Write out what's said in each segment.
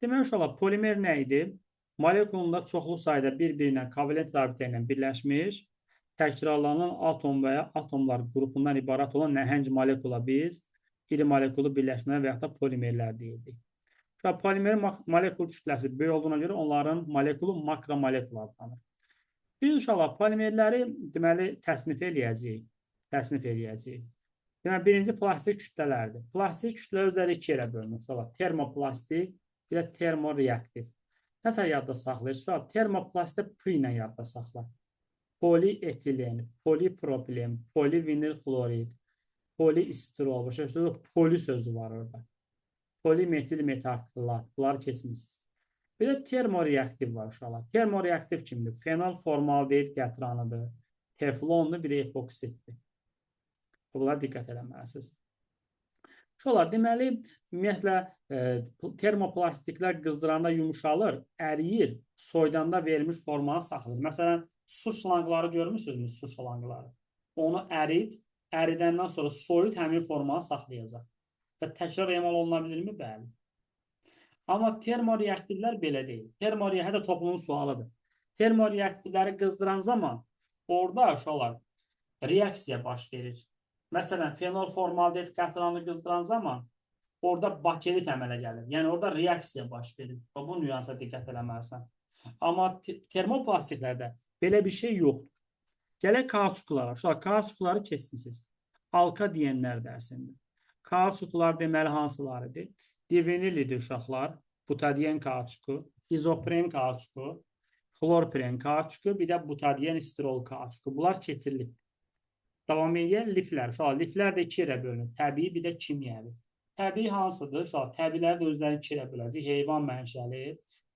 Demək olar, polimer nə idi? Molekulunda çoxlu sayda bir-birinə kovalent rabitə ilə birləşmiş, təkrarlanan atom və ya atomlar qrupundan ibarət olan nəhəng molekula biz iri molekulu birləşmələr və yaxud da polimerlər deyirdik. Polimerin molekul kütləsi böyük olduğuna görə onların molekulu makromolekul adlanır. Biz uşaqlar polimerləri deməli təsnif eləyəcəyik. Deməli, birinci plastik kütlələrdir. Plastik kütlə özləri iki yerə bölünür uşaqlar. Termoplastik, bir də termoreaktiv. Nətər yadda saxlayır? Uşaqlar, termoplastikdə P ilə yadda saxlar. Polietilen, polipropilen, polivinil xlorid, poliistirol, poli sözü var orada. Polimetil metakrilat, bunları keçmişsiniz. Bir də termoreaktiv var uşaqlar. Termoreaktiv kimdir? Fenol formaldehid qətranıdır, teflondur, bir də epoksiddir. Bunlara diqqət eləməlisiniz. Uşaqlar, deməli, ümumiyyətlə, termoplastiklər qızdıranda yumuşalır, əriyir, soydanda verilmiş formanı saxlayır. Məsələn, su şlanqları görmüsünüzmü? Su şlanqları. Onu ərid, əridəndən sonra soyud həmin formanı saxlayacaq. Və təkrar emal olunabilirmi? Bəli. Amma termoreaktivlər belə deyil. Hətta toplumun sualıdır. Termoreaktivləri qızdıran zaman orada uşaqlar reaksiya baş verir. Məsələn, fenol formaldehid qətranı qızdıran zaman orada bakelit əmələ gəlir. Yəni orada reaksiya baş verir. Bu nüansa diqqət eləməlisən. Amma termoplastiklərdə belə bir şey yoxdur. Gələk kauçuklara. Uşaqlar, kauçukları keçmişsiniz. Halka deyənlər dərsində. Kauçuklar deməli hansılarıdır? Divinil idi uşaqlar, butadiyen kauçuku, izopren kauçuku, xlorpren kauçuku, bir də butadiyen istirol kauçuku. Bunlar keçirli. Davam edən liflər. Uşaqlar, liflər də iki yerə bölünür. Təbii, bir də kimyəvi. Təbii hansıdır? Uşaqlar, təbiiləri də özləri iki yerə böləcək. Heyvan mənşəli,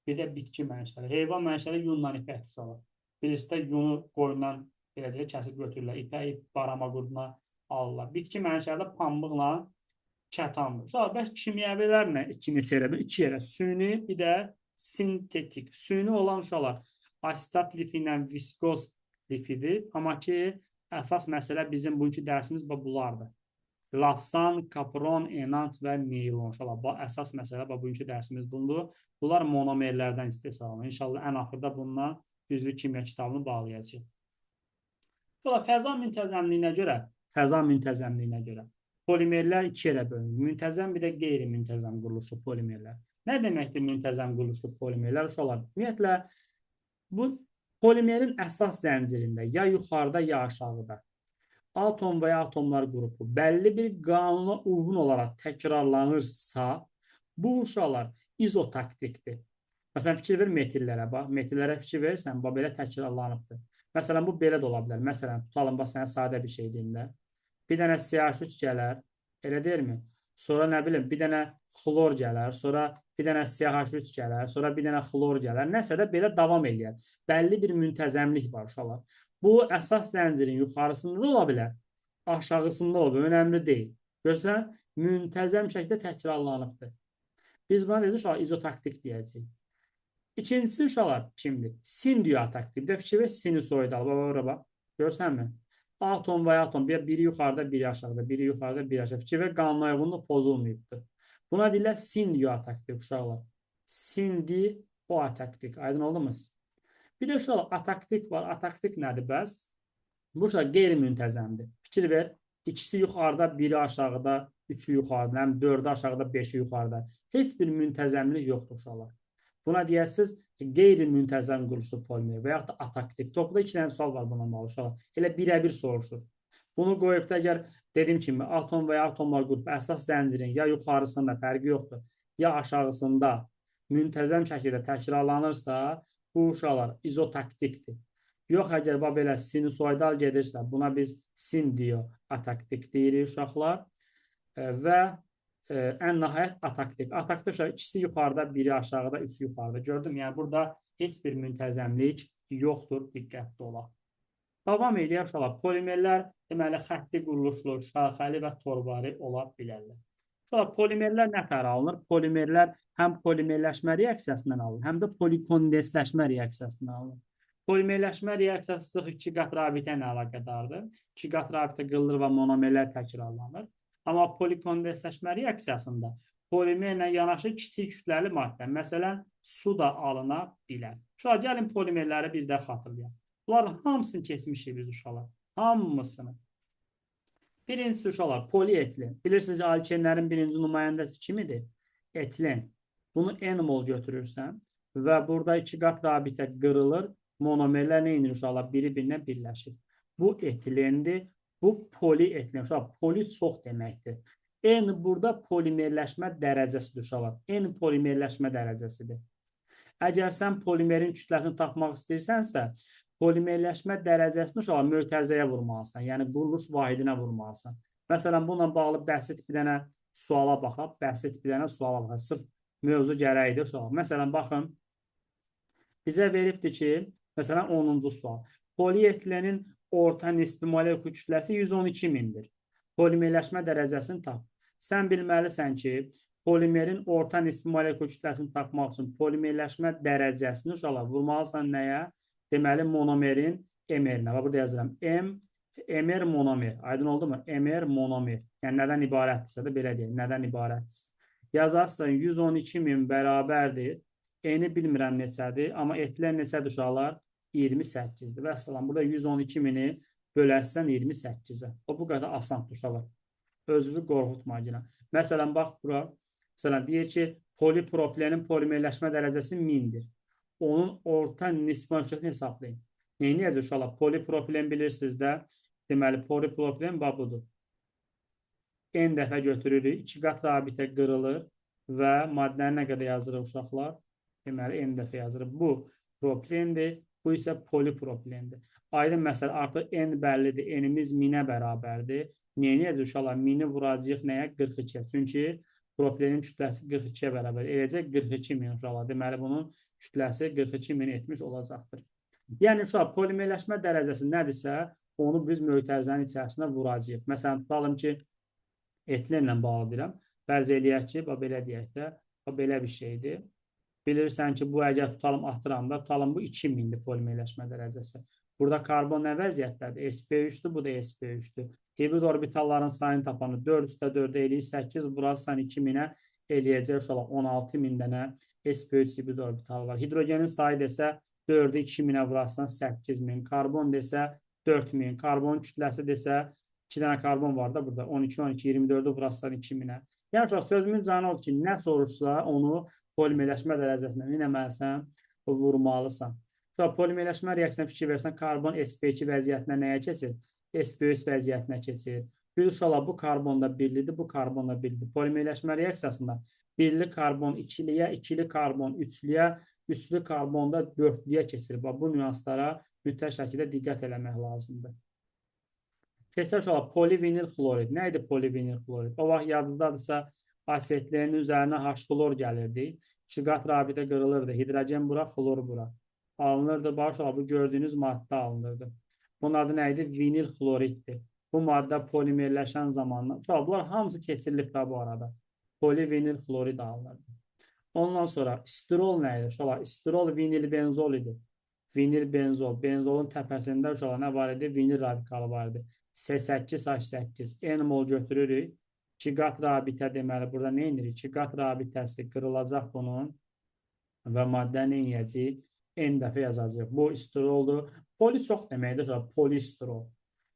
bir də bitki mənşəli. Heyvan mənşəli yundan ipəkdir uşaqlar. Birisi də yunu qoyundan belə deyək, kəsib götürürlər. İpək, barama qurduna alırlar. Bitki mənşəli pambıqla kətandır. Uşaqlar, bəs kimyəvilər nə? İki yerə. Süni, bir də sintetik. Süni olan uşaqlar, asitat lifi ilə viskoz lifidir. Amma ki, əsas məsələ bizim bugünkü dərsimiz bunlardır. Lafsan, kapron, enant və neylon. İnşallah, əsas məsələ bugünkü dərsimiz bundur. Bunlar monomerlərdən istehsal olunur. İnşallah, ən axırda bununla üzvü kimya kitabını bağlayacaq. Fəza müntəzəmliyinə görə polimerlər iki yerə bölünür. Müntəzəm, bir də qeyri-müntəzəm quruluşlu polimerlər. Nə deməkdir müntəzəm quruluşlu polimerlər? Uşaqlar, ümumiyyətlə, bu polimerin əsas zəncirində ya yuxarıda, ya aşağıda atom və ya atomlar qrupu bəlli bir qanuna uyğun olaraq təkrarlanırsa, bu uşaqlar izotaktikdir. Məsələn, fikir ver metillərə, bax, metillərə fikir verirsən, bax, belə təkrarlanıbdır. Məsələn, bu belə də ola bilər. Məsələn, tutalım, bax, sənə sadə bir şey deyim də. Bir dənə CH3 gələr, elə deyilmi? Sonra nə bilim, bir dənə xlor gələr, sonra bir dənə CH3 gələr, sonra bir dənə xlor gələr. Nəsə də belə davam eləyər. Bəlli bir müntəzəmlik var uşaqlar. Bu, əsas zəncirin yuxarısında da ola bilər, aşağısında ola bilər, önəmli deyil. Görürsən, müntəzəm şəkildə təkrarlanıbdır. Biz buna dedik, uşaqlar, izotaktik deyəcəyik. İkincisi, uşaqlar, kimdir? Sindiyotaktik. Bir də fikir ver, sinusoidal. Bax, görürsənmi? Atom və atom, biri yuxarıda, biri aşağıda, biri yuxarıda, biri aşağıda. Fikir ver, qanuna uyğunluq pozulmayıbdır. Buna deyirlər sindiotaktik uşaqlar. Sindiotaktik. Aydın oldu mu? Bir də uşaqlar, ataktik var. Ataktik nədir bəs? Bu uşaqlar qeyri-müntəzəmdir. Fikir ver, ikisi yuxarıda, biri aşağıda, üçü yuxarıda, dördü aşağıda, beşi yuxarıda. Heç bir müntəzəmlik yoxdur uşaqlar. Buna deyəsiniz qeyri-müntəzəm quruluşlu polimer və yaxud da ataktik. Topda iki dənə sual var buna bağlı uşaqlar. Elə birə-bir soruşur. Bunu qoyub da əgər dediyim kimi atom və ya atomlar qrupu əsas zəncirin ya yuxarısında fərqi yoxdur, ya aşağısında müntəzəm şəkildə təkrarlanırsa, bu uşaqlar izotaktikdir. Yox, əgər belə sinusoidal gedirsə, buna biz sindiotaktik deyirik uşaqlar və ən nəhayət ataktik. Ataktik uşaq ikisi yuxarıda, biri aşağıda, üçü yuxarıda. Gördüm, yəni burada heç bir müntəzəmlik yoxdur, diqqətli olaq. Davam edir uşaqlar. Polimerlər deməli xətti quruluşlu, şaxəli və torbarı ola bilərlər. Uşaqlar, polimerlər nə tər alınır? Polimerlər həm polimerləşmə reaksiyasından alınır, həm də polikondensləşmə reaksiyasından alınır. Polimerləşmə reaksiyası iki qat rabitə ilə əlaqədardır. İki qat rabitə qıldır və monomerlər təkrarlanır. Amma polikondensləşmə reaksiyasında polimerlə yanaşı kiçik kütləli maddə. Məsələn, su da alına bilər. Uşaqlar, gəlin polimerləri bir də xatırlayaq. Bunların hamısını keçmişik biz uşaqlar. Hamısını. Birincisi uşaqlar, polietilen. Bilirsiniz, alkenlərin birinci nümayəndəsi kimidir? Etilen. Bunu N-mol götürürsən və burada 2 qat rabitə qırılır. Monomerlər nə edir uşaqlar? Biri-birinə birləşir. Bu etilendir. Bu polietilen. Uşaqlar, poli çox deməkdir. N burada polimerləşmə dərəcəsidir uşaqlar. N polimerləşmə dərəcəsidir. Əgər sən polimerin kütləsini tapmaq istəyirsənsə, polimerləşmə dərəcəsini uşaqlar mötərizəyə vurmalısan. Yəni, quruluş vahidinə vurmalısan. Məsələn, bununla bağlı bəsit bir dənə suala baxaq. Bəsit bir dənə suala baxaq. Sırf mövzu gərəkdir uşaqlar. Məsələn, baxın. Bizə veribdir ki, məsələn, 10-cu sual. Polietilenin orta nisbi molekul kütləsi 112 mindir. Polimerləşmə dərəcəsini tap. Sən bilməlisən ki, polimerin orta nisbi molekul kütləsini tapmaq üçün polimerləşmə dərəcəsini uşaqlar vurmalısan nəyə? Deməli, monomerin MR-nə. Burada yazıram. MR monomer. Aydın oldu mu? MR monomer. Yəni, nədən ibarətdirsə də belə deyək. Nədən ibarətdirsə. Yazarsan 112 min bərabərdir. N-i bilmirəm neçədir. Amma etilən neçədir uşaqlar? 28-dir. Və salam, burada 112 mini böləsən 28-ə. O, bu qədər asandır uşaqlar. Özünü qorxutma yine. Məsələn, bax bura. Məsələn, deyir ki, polipropilenin polimerləşmə dərəcəsi 1000-dir. Onun orta nisbi ölçüsünü hesablayın. Neyiniz uşaqlar? Polipropilen bilirsiniz də. Deməli, polipropilen budur. N dəfə götürürük. 2 qat rabitə qırılır və maddəni nə qədər yazırıq uşaqlar? Deməli, N dəfə yazırıq. Bu propilendir. Bu isə polipropilendir. Aydın məsələ, artıq N bəllidir. N-imiz 1000-ə bərabərdir. Neyiniz uşaqlar? 1000-i vuracaq nəyə? 42-yə. Çünki propilenin kütləsi 42-yə bərabər. Eləcək 42 min uşaqlar. Deməli, bunun kütləsi 42 min etmiş olacaqdır. Yəni, uşaqlar, polimerləşmə dərəcəsi nədirsə, onu biz mötərizənin içərisində vuracaq. Məsələn, tutalım ki, etilenlə bağlı deyirəm. Fərz eləyək ki, belə deyək də, belə bir şeydir. Bilirsən ki, bu əgər tutalım atıram da, tutalım bu 2000-dir polimerləşmə dərəcəsi. Burada karbon nə vəziyyətdədir? sp3-dür, bu da sp3-dür. Hibrid orbitalların sayını tapanı 4 üstə 4 eləyir 8, vurarsan 2000-ə eləyəcək uşaqlar 16 min dənə sp3 hibrid orbital var. Hidrogenin sayı desə 4-ü 2000-ə vurarsan 8000, karbon desə 4000, karbon kütləsi desə 2 dənə karbon var da burada 12, 12, 24-ü vurarsan 2000-ə. Yəni uşaq sözümün canı oldu ki, nə soruşsa onu polimerləşmə dərəcəsindən inəməlisən, vurmalısan. Sonra polimerləşmə reaksiyasına fikir versən, karbon sp2 vəziyyətinə nəyə keçir? sp3 vəziyyətinə keçir. Bir uşaqlar, bu karbon da birlidir, bu karbon da birlidir. Polimerləşmə reaksiyasında birli karbon ikiliyə, ikili karbon üçlüyə, üçlü karbon da dörtlüyə keçir. Bu nüanslara mütləq şəkildə diqqət eləmək lazımdır. Keçək uşaqlar, polivinil xlorid. Nə idi polivinil xlorid? O vaxt yadınızdadırsa, asetlerin üzərinə H-xlor gəlirdi. 2 qat rabitə qırılırdı. Hidrogen bura, xlor bura. Alınırdı. Başqa bu gördüyünüz maddə alınırdı. Bunun adı nə idi? Vinil xloriddir. Bu maddə polimerləşən zamanla. Bunlar hamısı keçirilib də bu arada. Polivinil xlorid alınırdı. Ondan sonra istirol nə idi? İstirol vinil benzol idi. Vinil benzol. Benzolun təpəsində nə var idi? Vinil radikalı var idi. C8H8. N-mol götürürük. 2 qat rabitə deməli, burada nə edirik? 2 qat rabitəsi qırılacaq bunun və maddə nə edəcək? N dəfə yazacaq. Bu istiroldur. Poli çox deməkdir, poliistirol.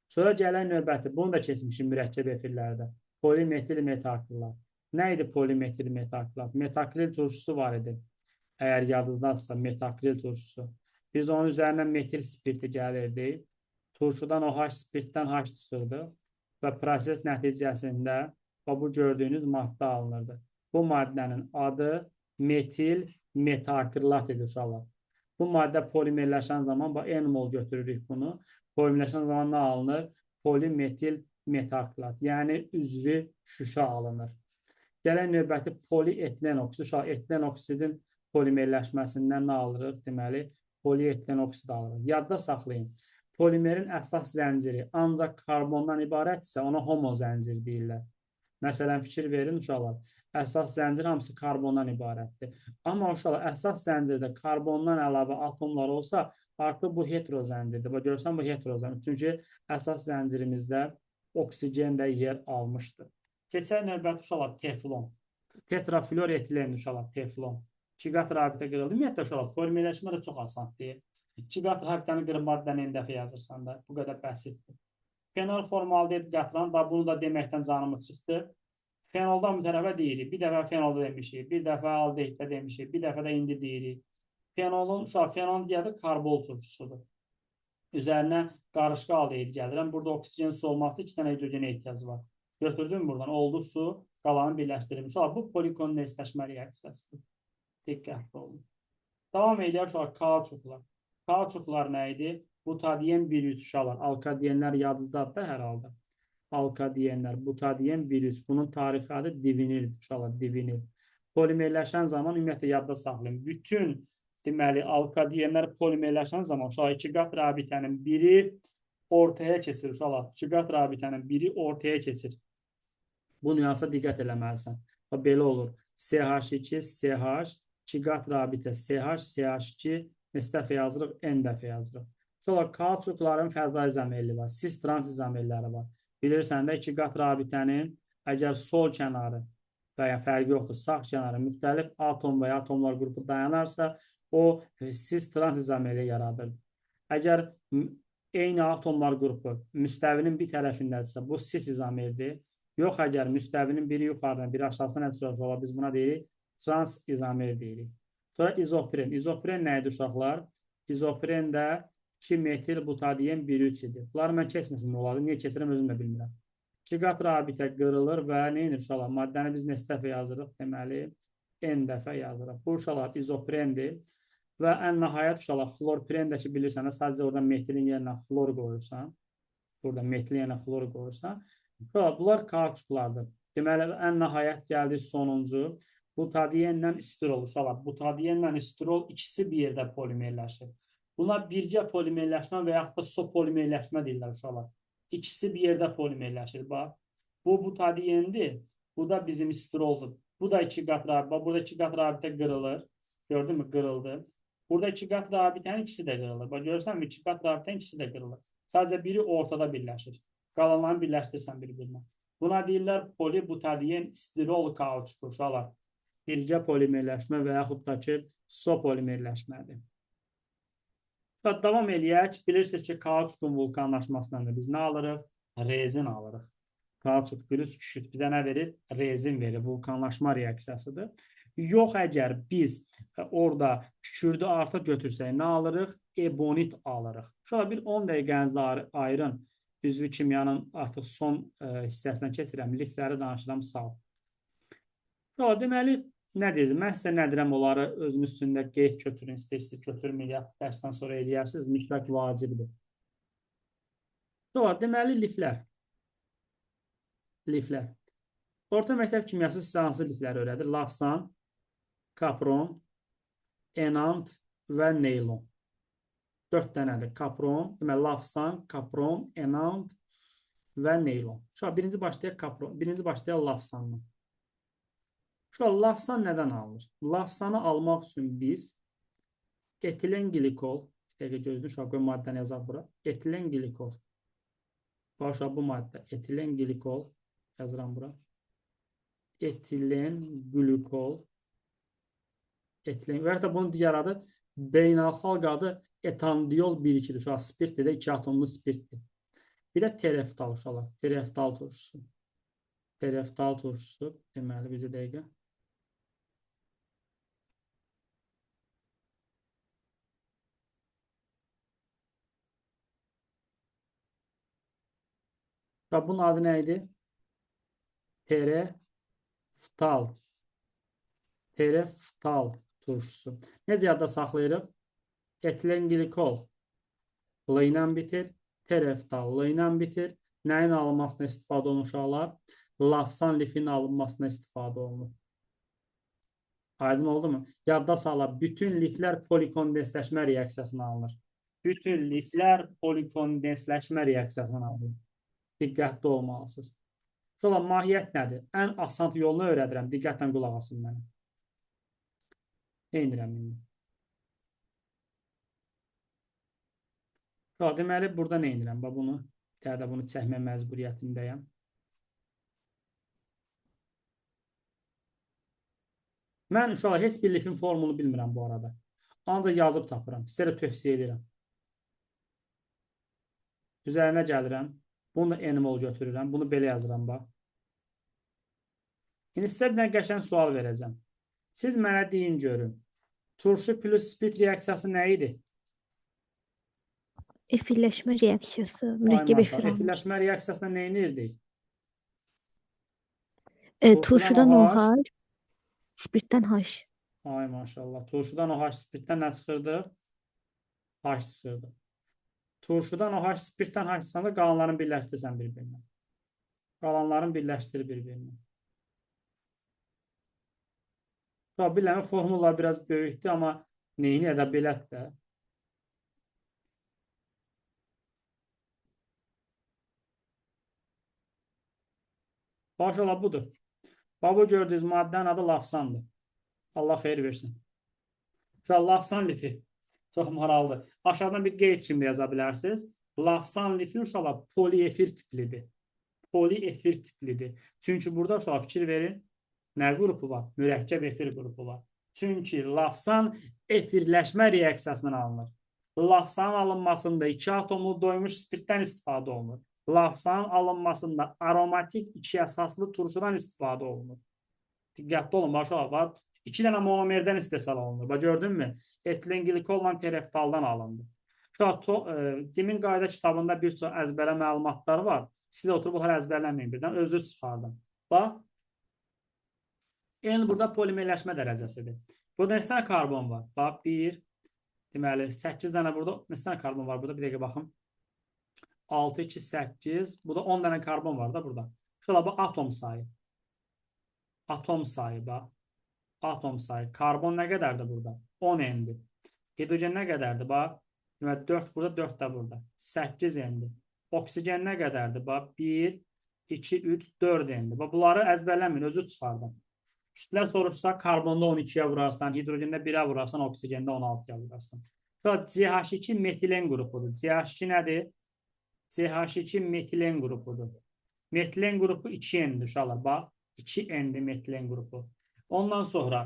Sonra gələn növbəti, bunu da keçmişim mürəkkəb efirlərdə. Polimetil metakrilat. Nə idi polimetil metakrilat? Metakril turşusu var idi. Əgər yadınızdadırsa, metakril turşusu. Biz onun üzərindən metil spirti gəlirdi. Turşudan o H spirtdən H çıxırdı və proses nəticəsində bu gördüyünüz maddə alınırdı. Bu maddənin adı metil metakrilat edir uşaqlar. Bu maddə polimerləşən zaman N-mol götürürük bunu. Polimerləşən zaman nə alınır? Polimetil metakrilat. Yəni üzvü şüşə alınır. Gələn növbəti polietilen oksid. Uşaqlar, etilen oksidin polimerləşməsindən nə alırıq? Deməli, polietilen oksid alırıq. Yadda saxlayın. Polimerin əsas zənciri ancaq karbondan ibarətsə ona homo zəncir deyirlər. Məsələn, fikir verin uşaqlar. Əsas zəncir hamısı karbondan ibarətdir. Amma uşaqlar, əsas zəncirdə karbondan əlavə atomlar olsa, artıq bu hetero zəncirdir. Görürsən, bu hetero zəncir. Çünki əsas zəncirimizdə oksigen də yer almışdır. Keçək növbəti uşaqlar, teflon. Tetraflor etilendir uşaqlar, teflon. 2 qat rabitə qırıldı. Ümumiyyətlə uşaqlar, polimerləşmə də çox asandır. 2 qat rabitəni qırıb maddəni en dəfə yazırsan da. Bu qədər bəsitdir. Fenol formaldehid qatran da bunu da deməkdən canımız çıxdı. Fenoldan bir tərəfə deyirik. Bir dəfə fenolda demişik, bir dəfə aldehiddə demişik, bir dəfə də indi deyirik. Fenolun, uşaq, fenol deyədir, karbol turşusudur. Üzərinə qarışqa aldehid gəlirəm. Burada oksigen su olması 2 dənə hidrogenə ehtiyacı var. Götürdüm buradan. Oldu su, qalanı birləşdirilmiş. Bu polikondensləşmə reaksiyasıdır. Diqqətli olun. Davam edir kauçuklar. Kauçuklar nə idi? Butadiyen 1-3 uşaqlar. Alkadiyenlər yadınızdadır da hər halda. Alkadiyenlər, butadiyen 1-3. Bunun tarixi adı divinil uşaqlar, divinil. Polimerləşən zaman ümumiyyətlə yadda saxlayın. Bütün deməli alkadiyenlər polimerləşən zaman uşaqlar 2 qat rabitənin biri ortaya keçir uşaqlar. 2 qat rabitənin biri ortaya keçir. Bu nüansa diqqət eləməlisən. Belə olur. CH2, CH, 2 qat rabitə CH, CH2, neçə dəfə yazırıq? N dəfə yazırıq. Sonra kauçukların fərdari izomerli var. Cis trans izomerləri var. Bilirsən də 2 qat rabitənin əgər sol kənarı və ya fərqi yoxdur, sağ kənarı müxtəlif atom və ya atomlar qrupu dayanarsa, o cis trans izomerli yaradır. Əgər eyni atomlar qrupu müstəvinin bir tərəfindədirsə, bu cis izomerdir. Yox, əgər müstəvinin biri yuxarıdan, biri aşağısına nəticə olar, biz buna deyirik, trans izomer deyirik. Sonra izopren. İzopren nə idi uşaqlar? İzopren də 2 metil butadiyen 1-3 idi. Bunları mən keçməsin nə olardı? Niyə keçirəm özüm də bilmirəm. 2 qat rabitə qırılır və nə edir uşaqlar? Maddəni biz neçə dəfə yazırıq? Deməli, n dəfə yazırıq. Bu uşaqlar izoprendir. Və ən nəhayət uşaqlar, xlorpren də ki, bilirsən də, sadəcə orada metilin yerinə xlor qoyursan. Burada metilin yerinə xlor qoyursan. Bunlar kauçuklardır. Deməli, ən nəhayət gəldi sonuncu. Butadiyenlə istirol uşaqlar. Butadiyenlə istirol ikisi bir yerdə polimerləşir. Buna birgə polimerləşmə və yaxud da sopolimerləşmə deyirlər uşaqlar. İkisi bir yerdə polimerləşir. Bax, bu butadiyendir. Bu da bizim istiroldur. Bu da 2 qat rabitə. Burada 2 qat rabitə qırılır. Gördün mü? Qırıldı. Burada 2 qat rabitənin ikisi də qırılır. Bax, görürsən mi? 2 qat rabitənin ikisi də qırılır. Sadəcə biri ortada birləşir. Qalanlarını birləşdirsən bir-birinə. Buna deyirlər polibutadiyen istirol kauçuku uşaqlar. Birgə polimerləşmə və yaxud da ki, sopolimerləşmədir. Davam eləyək. Bilirsiniz ki, kauçukun vulkanlaşmasından da biz nə alırıq? Rezin alırıq. Kauçuk plus kükürt bizə nə verir? Rezin verir. Vulkanlaşma reaksiyasıdır. Yox, əgər biz orada kükürdü artıq götürsək, nə alırıq? Ebonit alırıq. Şöyle bir 10 dəqiqənizdə ayırın. Üzvü kimyanın artıq son hissəsinə keçirəm. Lifləri danışıram, sağ ol. Deməli, nə deyəcəm? Mən sizə nə deyirəm, onları özünüz üstündə qeyd götürün, istəyirsiniz götürməyə, dərsdən sonra eləyərsiniz, mütləq vacibdir. Deməli, liflər. Orta məktəb kimyası sizə hansı lifləri öyrədir? Lafsan, kapron, enant və neylon. 4 dənədir. Kapron, deməli, lafsan, kapron, enant və neylon. Birinci başlayaq kapron, birinci başlayaq lafsanla. Lafsan nədən alınır? Lafsanı almaq üçün biz etilen glikol, gözünü maddəni yazaq bura. Etilen glikol. Bu maddə, etilen glikol yazıram bura. Etilen glikol. Və ya da bunun digər adı beynəlxalq adı etandiol 1-2-dir. Spirtdir də 2 atomlu spirtdir. Bir də tereftal uşaqlar. Tereftal turşusu. Tereftal turşusu. Deməli, bizə dəqiqə. Bunun adı nə idi? Tereftal. Tereftal turşusu. Necə yadda saxlayırıq? Etilen glikol L ilə bitir. Tereftal L ilə bitir. Nəyin alınmasına istifadə olunur uşaqlar? Lafsan lifinin alınmasına istifadə olunur. Aydın oldu mu? Yadda saxla. Bütün liflər polikondensləşmə reaksiyasına alınır. Bütün liflər polikondensləşmə reaksiyasına alınır. Diqqətli olmalısınız. Sonra mahiyyət nədir? Ən asan yolunu öyrədirəm. Diqqətlə qulaq asın mənə. Neynirəm indi? Deməli, burada neynirəm? Bunu çəkmə məcburiyyətindəyəm. Mən uşaqlar heç bir lifin formulunu bilmirəm bu arada. Ancaq yazıb tapıram. Sizə də tövsiyə edirəm. Üzərinə gəlirəm. Bunu da n-mol götürürəm. Bunu belə yazıram bax. İndi sizə bir dənə qəşəng sual verəcəm. Siz mənə deyin görün. Turşu plus split reaksiyası nə idi? Efirləşmə reaksiyası, Ay mürəkkəb maşallah. efir alınır. Efirləşmə reaksiyasına nə edirdik? Turşudan OH. OH, spirtdən H. Ay maşallah. Turşudan OH spirtdən nə çıxırdı? H çıxırdı. Turşudan OH spirtdən H çıxanda qalanların birləşdirsən bir-birinə. Qalanların birləşdirir bir-birinə. Bilən formullar biraz böyükdür, amma neyini edə belədir də. Maşallah budur. Bu gördüyünüz maddənin adı lafsandır. Allah xeyir versin. Lafsan lifi çox maraqlıdır. Aşağıdan bir qeyd kimi yaza bilərsiniz. Lafsan lifi uşaqlar poliefir tiplidir. Poliefir tiplidir. Çünki burada uşaqlar fikir verin. Nə qrupu var? Mürəkkəb efir qrupu var. Çünki lafsan efirləşmə reaksiyasından alınır. Lafsanın alınmasında 2 atomlu doymuş spirtdən istifadə olunur. Lafsanın alınmasında aromatik 2 əsaslı turşudan istifadə olunur. Diqqətli olun, başa var. 2 dənə monomerdən istehsal olunur. Bax, gördünmü? Etilen glikolla tereftaldan alındı. Timin qayda kitabında bir çox əzbərə məlumatlar var. Siz də oturub onları əzbərləməyin birdən, özü çıxardım. Bax, N burada polimerləşmə dərəcəsidir. Burada neçə dənə karbon var? Bax, 1, deməli, 8 dənə burada, neçə dənə karbon var burada? Bir dəqiqə baxım. 6, 2, 8, burada 10 dənə karbon var da burada. Şöyle bu atom sayı. Atom sayı bax. Atom sayı. Karbon nə qədərdir burada? 10 N'dir. Hidrogen nə qədərdir? Bax. 4 burada, 4 də burada. 8 N'dir. Oksigen nə qədərdir? Bax. 1, 2, 3, 4 N'dir. Bax, bunları əzbərləmin, özü çıxardım. Kütlər soruşsa, karbonda 12-yə vurarsan, hidrogende 1-ə vurarsan, oksigende 16-ya vurarsan. CH2 metilen qrupudur. CH2 nədir? CH2 metilen qrupudur. Metilen qrupu 2N'dir uşaqlar. Bax, 2N'dir metilen qrupu. Ondan sonra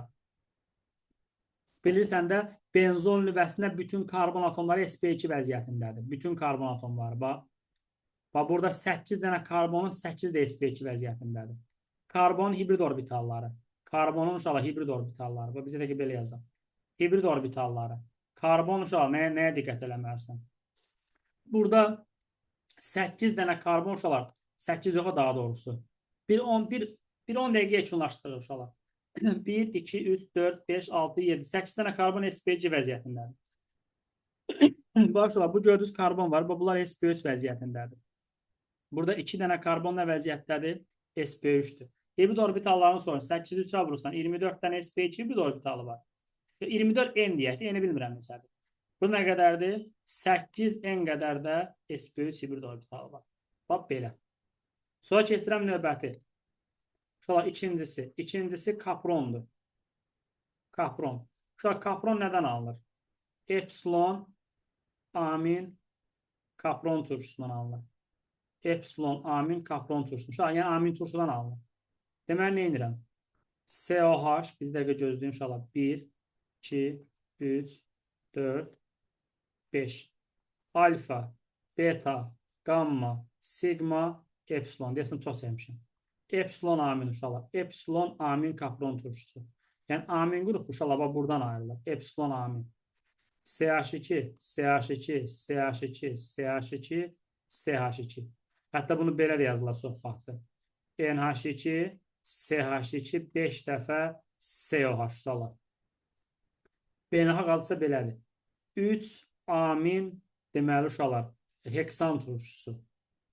bilirsən də benzon nüvəsində bütün karbon atomları sp2 vəziyyətindədir. Bütün karbon atomları. Bax, burada 8 dənə karbonun 8 də sp2 vəziyyətindədir. Karbon hibrid orbitalları. Karbonun uşaqlar hibrid orbitalları. Bax, bizə də ki, belə yazaq. Hibrid orbitalları. Karbon uşaqlar nəyə diqqət eləməlisən? Burada 8 dənə karbon uşaqlar. 8 yox, daha doğrusu. Bir 10 dəqiqə yekunlaşdırır uşaqlar. 1, 2, 3, 4, 5, 6, 7, 8 dənə karbon sp2 vəziyyətindədir. Başlayalım. Bu gördüyünüz karbon var. Bunlar sp3 vəziyyətindədir. Burada 2 dənə karbon nə vəziyyətdədir? sp3'dür. Hibrid orbitallarını sonra 8'i 3'ə vurursan 24 dənə sp2 hibrid orbitalı var. 24 n deyək. N-i bilmirəm məsələdir. Bu nə qədərdir? 8 n qədər də sp3 hibrid orbitalı var. Bax belə. Sonra keçirəm növbəti. Şöyle ikincisi kaprondur. Kapron. Şöyle kapron nədən alınır? Epsilon, amin, kapron turşusundan alınır. Epsilon, amin, kapron turşusu. Yəni amin turşudan alınır. Deməli, nə edirəm? COH, bir dəqiqə gözləyim inşallah. 1, 2, 3, 4, 5. Alfa, beta, gamma, sigma, epsilon. Deyəsən, çox sevmişim. Epsilon amin uşaqlar. Epsilon amin kapron turşusu. Yəni amin qrupu uşaqlar buradan ayrılır. Epsilon amin. CH2, CH2, CH2, CH2, CH2. Hətta bunu belə də yazırlar çox vaxtı. NH2, CH2, 5 dəfə COH uşaqlar. Beynəlxalq adısa belədir. 3 amin deməli uşaqlar. Heksan turşusu.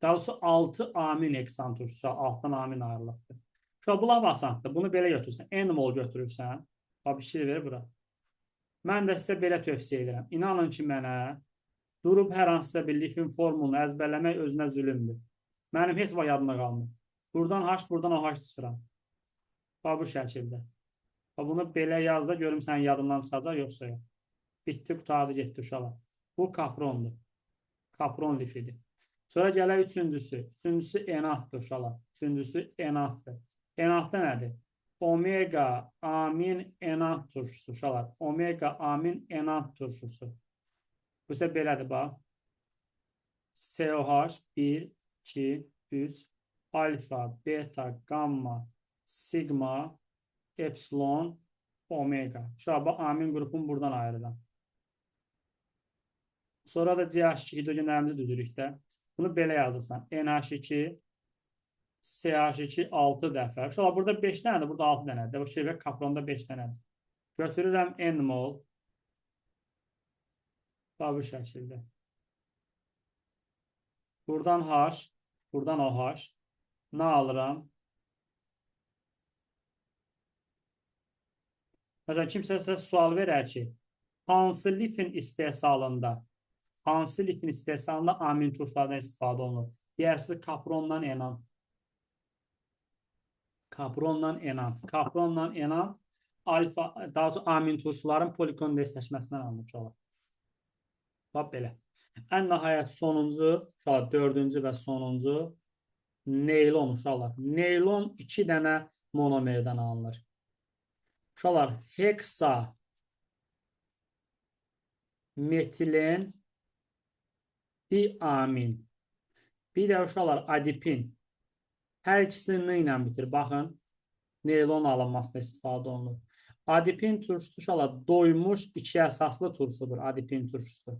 Daha doğrusu 6 amin heksan turşusu. Altdan amin ayrılıqdır. Bu laf asandır. Bunu belə götürürsən. N-mol götürürsən. Bir şey verir bura. Mən də sizə belə tövsiyə edirəm. İnanın ki, mənə durub hər hansısa bir lifin formulunu əzbərləmək özünə zülümdür. Mənim heç vaxt yadımda qalmır. Buradan H, buradan OH çıxıram. Bu şəkildə. Bunu belə yaz da görüm sənin yadından çıxacaq, yoxsa yox. Bitdi, qutardı, getdi uşaqlar. Bu kaprondur. Kapron lifidir. Sonra gələ üçüncüsü. Üçüncüsü enahtdır uşaqlar. Üçüncüsü enahtdır. Enahtda nədir? omega amin enant turşusu uşaqlar. Omega amin enant turşusu. Bu isə belədir bax. COH 1, 2, 3, alfa, beta, gamma, sigma, epsilon, omega. Uşaqlar bax amin qrupunu buradan ayırıram. Sonra da CH2 hidrogenlərini düzürük də. Bunu belə yazırsan. NH2 CH2 6 dəfə. Uşaqlar burada 5 dənədir, burada 6 dənədir. Bu şey və kapronda 5 dənədir. Götürürəm N mol. Bu şəkildə. Buradan H, buradan OH. Nə alıram? Məsələn, kimsə sizə sual verər ki, hansı lifin istehsalında amin turşlardan istifadə olunur? Deyərsiniz, kaprondan enan. Kapronla enan alfa, daha sonra amin turşuların polikondensləşməsindən alınmış olur. Bax belə. Ən nəhayət sonuncu, uşaqlar, dördüncü və sonuncu neylon uşaqlar. Neylon 2 dənə monomerdən alınır. Uşaqlar, heksa metilen diamin. Bir də uşaqlar adipin. Hər ikisi n ilə bitir. Baxın, neylon alınmasına istifadə olunur. Adipin turşusu uşaqlar doymuş 2 əsaslı turşudur. Adipin turşusu.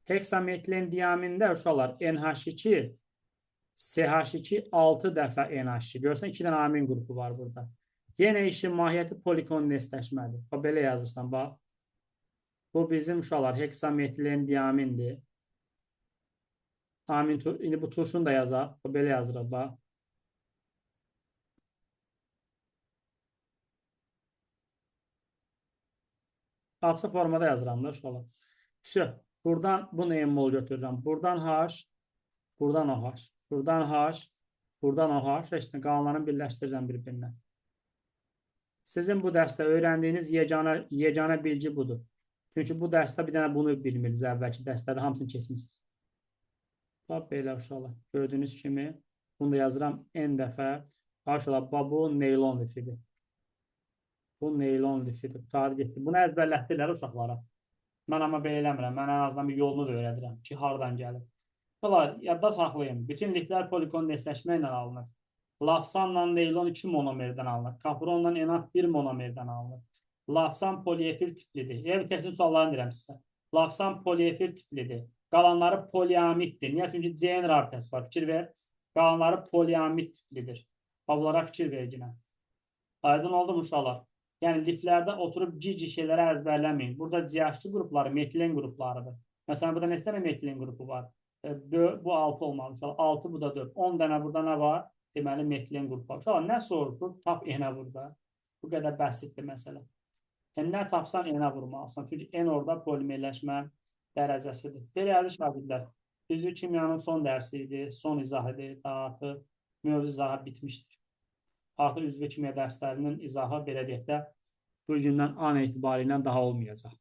Heksametilen diamində uşaqlar NH2, CH2 6 dəfə NH2. Görürsən 2 dənə amin qrupu var burada. Yenə işin mahiyyəti polikondensləşmədir. Belə yazırsan, bax. Bu bizim uşaqlar heksametilen diamindir. Amin, indi bu turşunu da yazaq. Belə yazırıq, bax. Açıq formada yazıram da uşaqlar. Всё. Buradan bunu N mol götürürəm. Buradan H, buradan OH. Buradan H, buradan OH. İşte qalanlarını birləşdirirəm bir-birinə. Sizin bu dərsdə öyrəndiyiniz yeganə bilgi budur. Çünki bu dərsdə bir dənə bunu bilmirdiniz əvvəlki dərslərdə hamısını keçmişsiniz. Bax, belə uşaqlar. Gördüyünüz kimi bunu da yazıram N dəfə. Uşaqlar, bu neylon lifidir. Bu neylon lifidir. Tarih getdi. Bunu əzbərlətdirlər uşaqlara. Mən amma belə eləmirəm. Mən ən azından bir yolunu da öyrədirəm ki, hardan gəlir. Yadda saxlayın. Bütün liflər polikondensləşmə ilə alınır. Lafsanla neylon 2 monomerdən alınır. Kapronla enant 1 monomerdən alınır. Lafsan poliefir tiplidir. Bir təsvir suallarını deyirəm sizə. Lafsan poliefir tiplidir. Qalanları poliamiddir. Niyə? Çünki CN rabitəsi var. Fikir ver. Qalanları poliamid tiplidir. Bunlara fikir ver yine. Aydın oldu mu uşaqlar? Yəni liflərdə oturub cici şeyləri əzbərləməyin. Burada CH2 qrupları metilen qruplarıdır. Məsələn, burada neçə dənə metilen qrupu var? Bu 6 olmalı. 6, bu da 4. 10 dənə burada nə var? Deməli, metilen qrupu var. Uşaqlar, nə soruşur? Tap enə burada. Bu qədər bəsitdir məsələ. Nə tapsan enə vurmalısan. Çünki en orada polimerləşmə dərəcəsidir. Belə əziz şagirdlər, üzvü kimyanın son dərsi idi, son izah idi. Daha artıq mövzu izahı bitmişdir. Artıq üzvü kimya dərslərinin izahı belə deyək də bu gündən an etibarilə daha olmayacaq.